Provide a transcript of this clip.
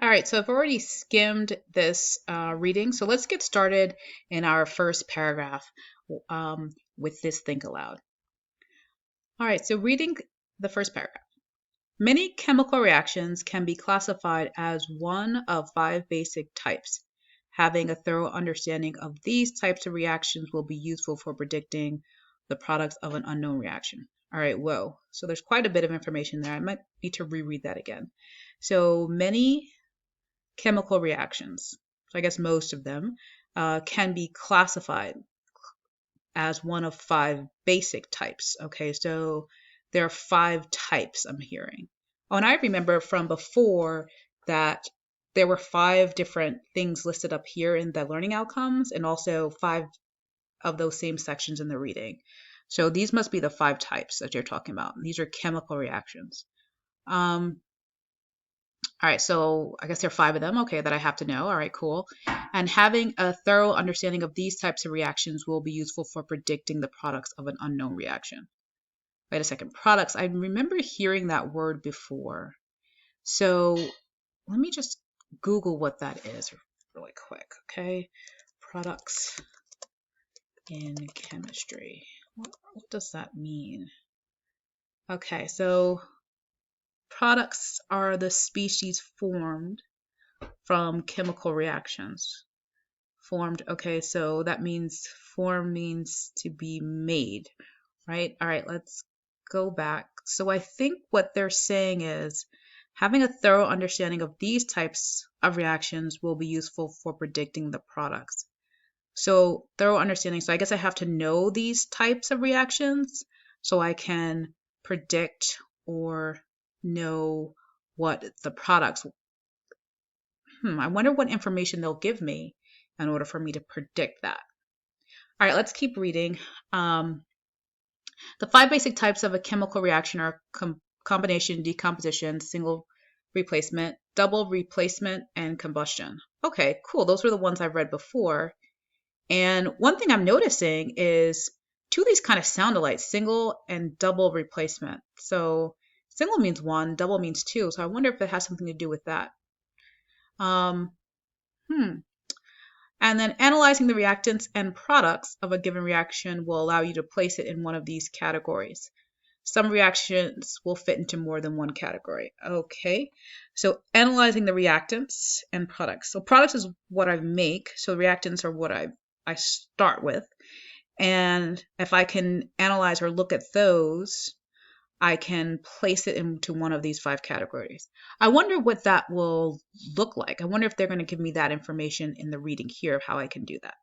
All right, so I've already skimmed this reading, so let's get started in our first paragraph with this think aloud. All right, so reading the first paragraph. Many chemical reactions can be classified as one of five basic types. Having a thorough understanding of these types of reactions will be useful for predicting the products of an unknown reaction. All right, whoa. So there's quite a bit of information there. I might need to reread that again. So many chemical reactions, so I guess most of them, can be classified as one of five basic types. Okay, so there are five types I'm hearing. Oh, and I remember from before that there were five different things listed up here in the learning outcomes and also five of those same sections in the reading. So these must be the five types that you're talking about. These are chemical reactions. All right, so I guess there are five of them, okay, that I have to know. All right, cool. And having a thorough understanding of these types of reactions will be useful for predicting the products of an unknown reaction. Wait a second, products. I remember hearing that word before. So let me just Google what that is really quick, okay? Products in chemistry. What does that mean? Okay, so products are the species formed from chemical reactions. Formed, okay, so that means form means to be made, right? All right, let's go back. So I think what they're saying is having a thorough understanding of these types of reactions will be useful for predicting the products. So thorough understanding, so I guess I have to know these types of reactions so I can predict or know what the products. I wonder what information they'll give me in order for me to predict that. All right, let's keep reading. The five basic types of a chemical reaction are combination, decomposition, single replacement, double replacement, and combustion. Okay, cool. Those were the ones I've read before. And one thing I'm noticing is two of these kind of sound alike, single and double replacement. So single means one, double means two. So I wonder if it has something to do with that. Um, hmm. And then analyzing the reactants and products of a given reaction will allow you to place it in one of these categories. Some reactions will fit into more than one category. Okay, so analyzing the reactants and products. So products is what I make, so reactants are what I start with. And if I can analyze or look at those, I can place it into one of these five categories. I wonder what that will look like. I wonder if they're going to give me that information in the reading here of how I can do that.